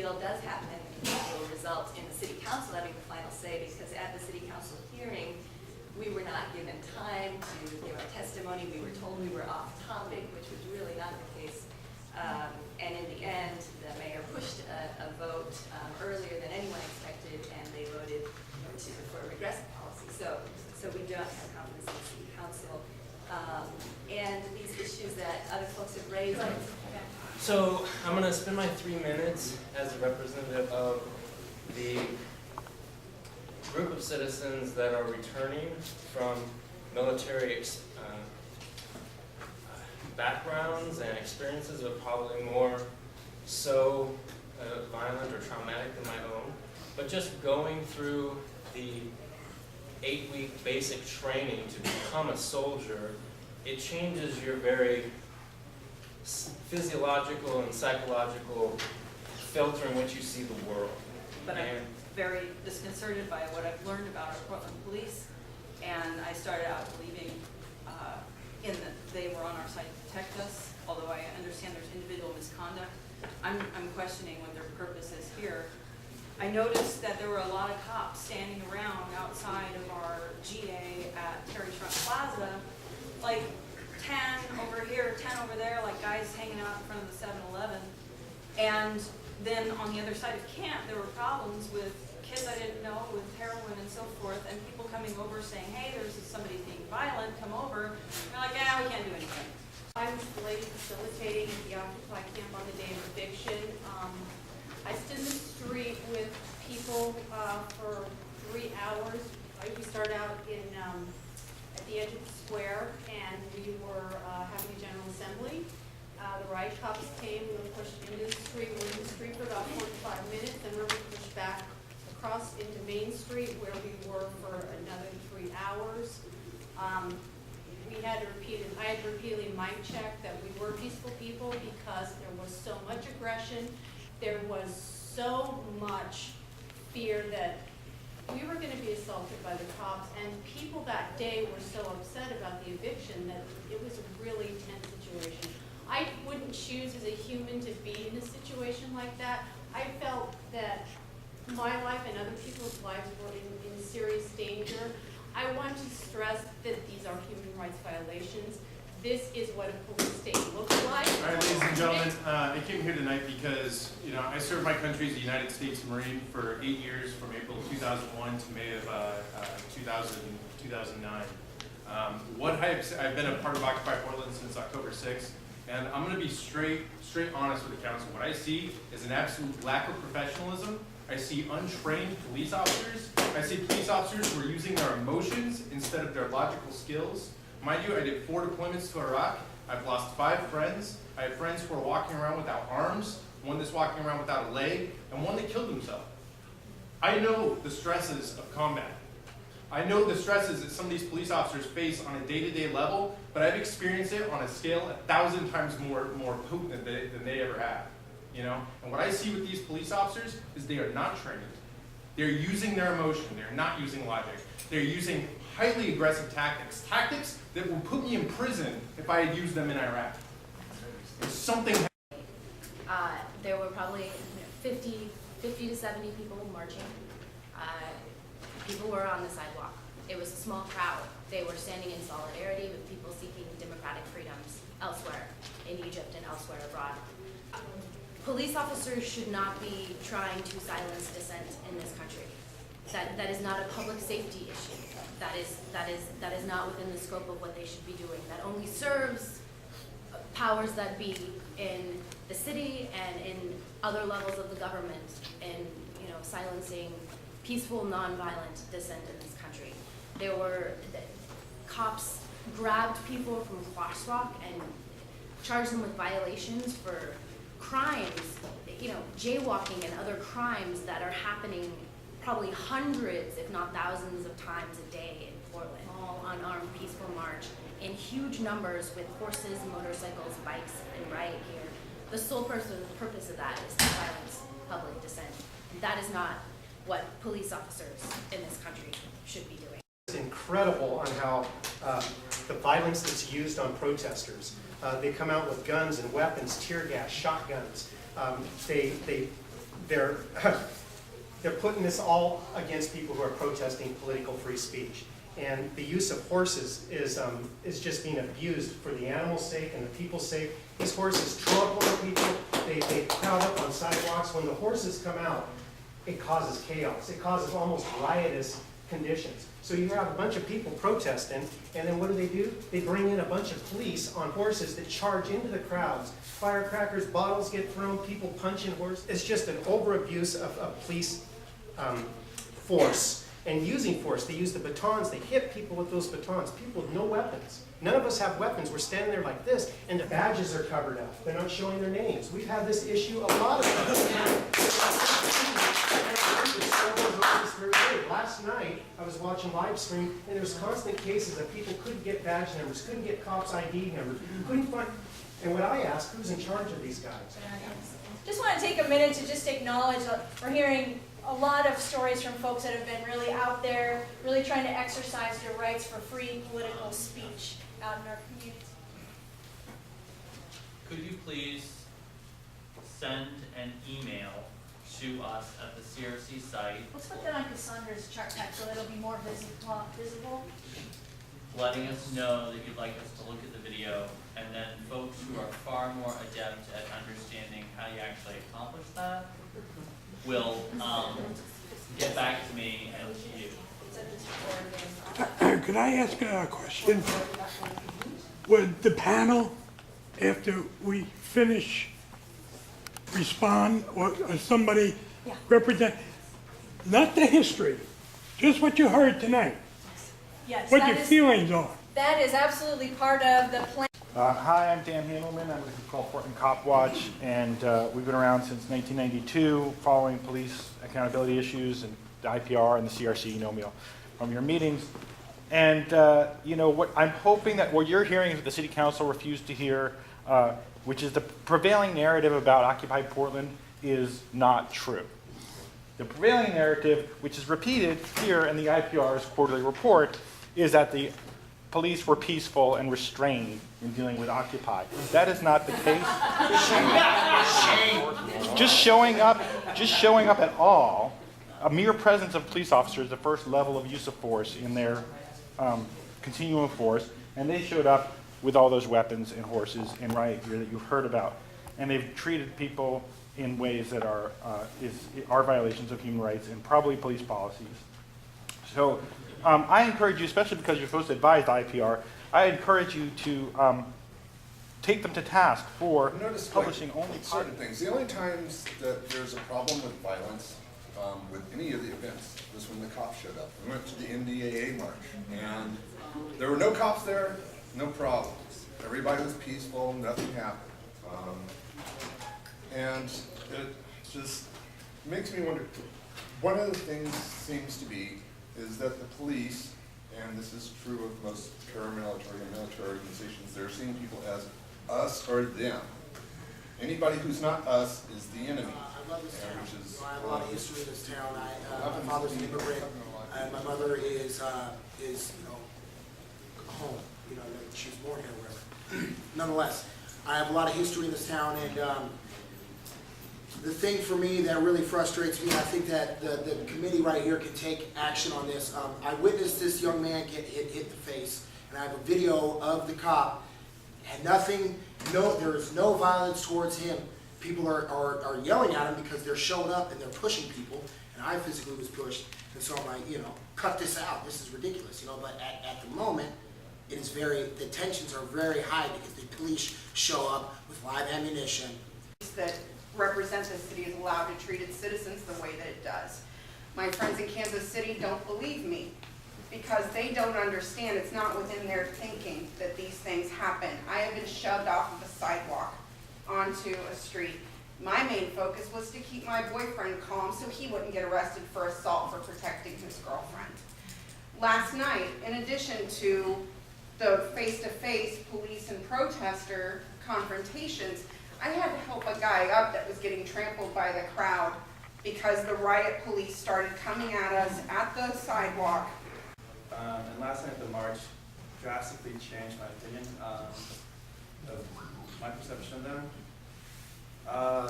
deal does happen, it will result in the city council having the final say, because at the city council hearing, we were not given time to give our testimony. We were told we were off topic, which was really not the case. And in the end, the mayor pushed a vote earlier than anyone expected, and they voted for a regressive policy. So we don't have confidence in the city council. And these issues that other folks have raised. So I'm going to spend my 3 minutes as a representative of the group of citizens that are returning from military backgrounds and experiences, but probably more so violent or traumatic than my own. But just going through the 8-week basic training to become a soldier, it changes your very physiological and psychological filter in which you see the world. But I'm very disconcerted by what I've learned about our Portland police, and I started out believing in that they were on our side to protect us, although I understand there's individual misconduct. I'm questioning what their purpose is here. I noticed that there were a lot of cops standing around outside of our GA at Terry's Front Plaza, like 10 over here, 10 over there, like guys hanging out in front of the 7-Eleven. And then on the other side of camp, there were problems with kids I didn't know, with heroin and so forth, and people coming over saying, hey, there's somebody being violent, come over. They're like, yeah, we can't do anything. I was the lady facilitating at the Occupy camp on the day of eviction. I stood in the street with people for 3 hours. We started out at the edge of the square, and we were having a general assembly. The riot cops came, we were pushed into the street. We were in the street for about 45 minutes, then we were pushed back across into Main Street, where we were for another 3 hours. I had repeatedly mic checked that we were peaceful people, because there was so much aggression. There was so much fear that we were going to be assaulted by the cops, and people that day were so upset about the eviction that it was a really tense situation. I wouldn't choose as a human to be in a situation like that. I felt that my life and other people's lives were in serious danger. I want to stress that these are human rights violations. This is what a police state looks like. All right, ladies and gentlemen, I came here tonight because, I served my country as a United States Marine for 8 years, from April 2001 to May of 2009. I've been a part of Occupy Portland since October 6th, and I'm going to be straight honest with the council. What I see is an absolute lack of professionalism. I see untrained police officers. I see police officers who are using their emotions instead of their logical skills. Mind you, I did 4 deployments to Iraq. I've lost 5 friends. I have friends who are walking around without arms, one that's walking around without a leg, and one that killed himself. I know the stresses of combat. I know the stresses that some of these police officers face on a day-to-day level, but I've experienced it on a scale 1,000 times more potent than they ever have. And what I see with these police officers is they are not trained. They're using their emotion. They're not using logic. They're using highly aggressive tactics that will put me in prison if I had used them in Iraq. Something. There were probably 50 to 70 people marching. People were on the sidewalk. It was a small crowd. They were standing in solidarity with people seeking democratic freedoms elsewhere in Egypt and elsewhere abroad. Police officers should not be trying to silence dissent in this country. That is not a public safety issue. That is not within the scope of what they should be doing. That only serves powers that be in the city and in other levels of the government in silencing peaceful, nonviolent dissent in this country. There were cops grabbed people from crosswalk and charged them with violations for crimes, jaywalking and other crimes that are happening probably hundreds, if not thousands of times a day in Portland. All unarmed peaceful march in huge numbers with horses, motorcycles, bikes, and riot gear. The sole purpose of that is to silence public dissent. That is not what police officers in this country should be doing. It's incredible on how the violence that's used on protesters. They come out with guns and weapons, tear gas, shotguns. They they're they're putting this all against people who are protesting political free speech. And the use of horses is just being abused for the animals' sake and the people's sake. These horses trample on people, they crowd up on sidewalks. When the horses come out, it causes chaos. It causes almost riotous conditions. So you have a bunch of people protesting, and then what do? They bring in a bunch of police on horses that charge into the crowds. Firecrackers, bottles get thrown, people punching horses. It's just an overabuse of police force. And using force, they use the batons, they hit people with those batons, people with no weapons. None of us have weapons, we're standing there like this, and the badges are covered up. They're not showing their names. We've had this issue a lot of times. Last night, I was watching live stream, and there was constant cases of people couldn't get badge numbers, couldn't get cops' ID numbers, couldn't find, and when I asked, who's in charge of these guys? Just want to take a minute to just acknowledge we're hearing a lot of stories from folks that have been really out there, really trying to exercise their rights for free political speech out in our communities. Could you please send an email to us at the CRC site Let's put that on Cassandra's chart pack so it'll be more visible. letting us know that you'd like us to look at the video, and then folks who are far more adept at understanding how you actually accomplish that will get back to me and to you. Could I ask a question? Would the panel, after we finish, respond, or somebody represent, not the history, just what you heard tonight, Yes, what your feelings are? that is absolutely part of the plan. Hi, I'm Dan Handelman. I'm with the called Portland Cop Watch, and we've been around since 1992 following police accountability issues and the IPR and the CRC, you know me from your meetings. And you know, what I'm hoping that what you're hearing is what the City Council refused to hear, which is the prevailing narrative about Occupy Portland is not true. The prevailing narrative, which is repeated here in the IPR's quarterly report, is that the police were peaceful and restrained in dealing with Occupy. That is not the case. Just showing up at all, a mere presence of police officers, the first level of use of force in their continuum of force, and they showed up with all those weapons and horses and riot gear that you've heard about. And they've treated people in ways that are violations of human rights and probably police policies. So I encourage you, especially because you're supposed to advise the IPR, I encourage you to take them to task for publishing only certain things. The only times that there's a problem with violence with any of the events was when the cops showed up. We went to the NDAA march, and there were no cops there, no problems. Everybody was peaceful, nothing happened. And it just makes me wonder, one of the things seems to be is that the police, and this is true of most paramilitary and military organizations, they're seeing people as us or them. Anybody who's not us is the enemy. I love this town. I have a lot of history in this town. My father's an immigrant, and my mother is home. You know, she was born here, or wherever. Nonetheless, I have a lot of history in this town, and the thing for me that really frustrates me, I think that the committee right here can take action on this. I witnessed this young man get hit the face, and I have a video of the cop. Had nothing, there is no violence towards him. People are yelling at him because they're showing up and they're pushing people, and I physically was pushed, and so I'm like, cut this out. This is ridiculous, But at the moment, it is the tensions are very high because the police show up with live ammunition. That represent the city is allowed to treat its citizens the way that it does. My friends in Kansas City don't believe me because they don't understand. It's not within their thinking that these things happen. I have been shoved off of a sidewalk onto a street. My main focus was to keep my boyfriend calm so he wouldn't get arrested for assault for protecting his girlfriend. Last night, in addition to the face-to-face police and protester confrontations, I had to help a guy up that was getting trampled by the crowd because the riot police started coming at us at the sidewalk. And last night the march drastically changed my opinion of my perception of them.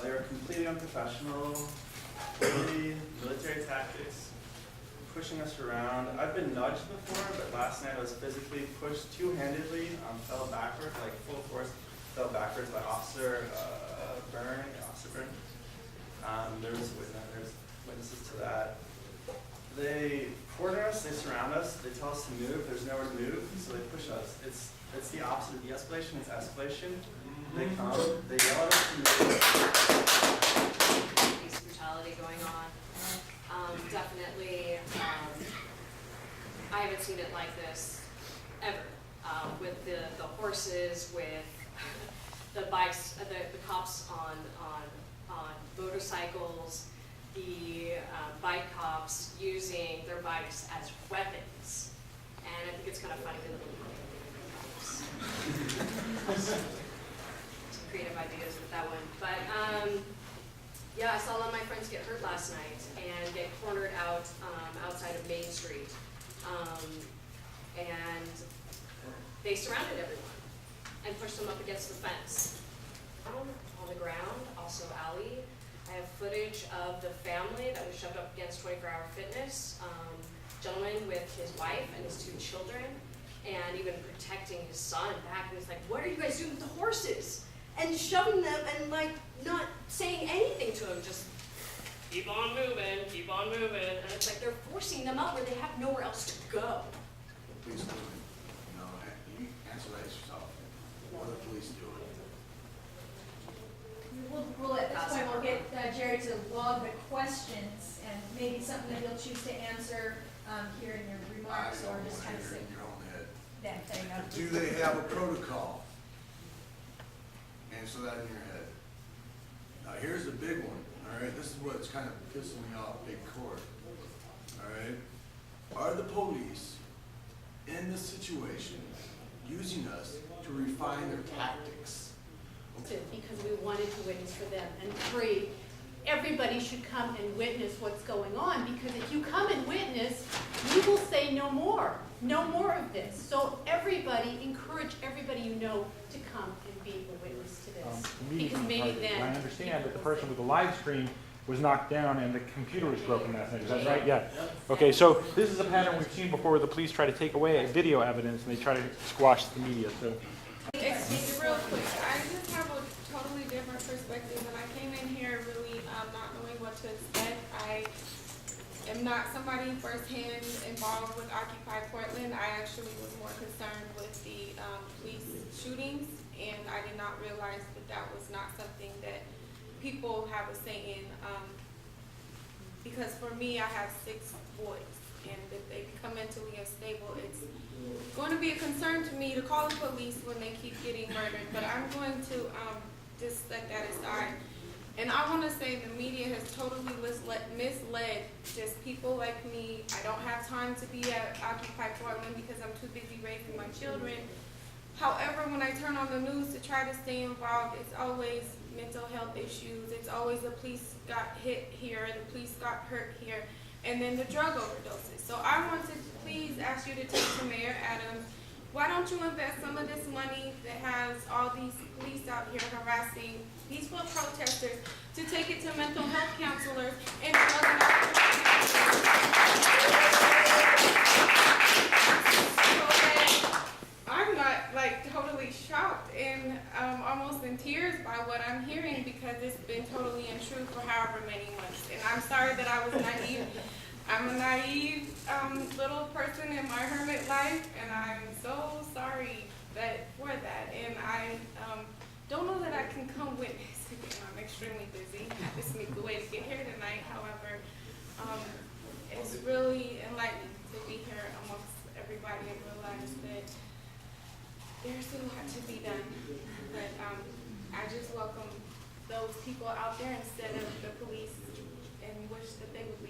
They were completely unprofessional. really military tactics, pushing us around. I've been nudged before, but last night I was physically pushed two-handedly, fell backwards, like full force, fell backwards by Officer Byrne. There's witnesses to that. They corner us, they surround us, they tell us to move, there's nowhere to move, so they push us. It's the opposite of de-escalation, it's escalation. They come, they yell at us to move. Police brutality going on. Definitely, I haven't seen it like this ever. With the horses, with the bikes, the cops on motorcycles, the bike cops using their bikes as weapons. And I think it's kind of funny to some creative ideas with that one. But yeah, I saw a lot of my friends get hurt last night and get cornered out outside of Main Street. And they surrounded everyone and pushed them up against the fence. On the ground, also Allie. I have footage of the family that was shoved up against 24-hour fitness. Gentleman with his wife and his 2 children, and even protecting his son back. And he's like, what are you guys doing with the horses? And shoving them and like not saying anything to them, just keep on moving, keep on moving. And it's like they're forcing them out where they have nowhere else to go. Please do it. No, you answer that yourself. What are the police doing? We'll at this point, we'll get Jerry to log the questions and maybe something that you'll choose to answer here in your remarks or just kind of say. In your own head. Yeah, there you go. Do they have a protocol? Answer that in your head. Now here's the big one, all right? This is what's kind of pissing me off, big court, all right? Are the police in this situation using us to refine their tactics? Because we wanted to witness for them. And 3, everybody should come and witness what's going on, because if you come and witness, you will say no more of this. So everybody, encourage everybody you know to come and be a witness to this. Because maybe then. I understand that the person with the live stream was knocked down and the computer was broken last night. Is that right? Yeah. Okay, so this is a pattern we've seen before where the police try to take away video evidence and they try to squash the media. So. It's real quick. I just have a totally different perspective. When I came in here really not knowing what to expect, I am not somebody firsthand involved with Occupy Portland. I actually was more concerned with the police shootings, and I did not realize that that was not something that people have a say in. Because for me, I have 6 boys, and if they become mentally unstable, it's going to be a concern to me to call the police when they keep getting murdered. But I'm going to just set that aside. And I want to say the media has totally misled just people like me. I don't have time to be at Occupy Portland because I'm too busy raising my children. However, when I turn on the news to try to stay involved, it's always mental health issues. It's always the police got hit here, the police got hurt here, and then the drug overdoses. So I want to please ask you to take to Mayor Adams, why don't you invest some of this money that has all these police out here harassing peaceful protesters to take it to mental health counselors and drug and I'm not like totally shocked and almost in tears by what I'm hearing, because it's been totally untrue for however many months. And I'm sorry that I was naive. I'm a naive little person in my hermit life, and I'm so sorry for that. And I don't know that I can come witness again. I'm extremely busy. I had to sneak away to get here tonight. However, it's really enlightening to be here amongst everybody and realize that there's a lot to be done. But I just welcome those people out there instead of the police and wish that they would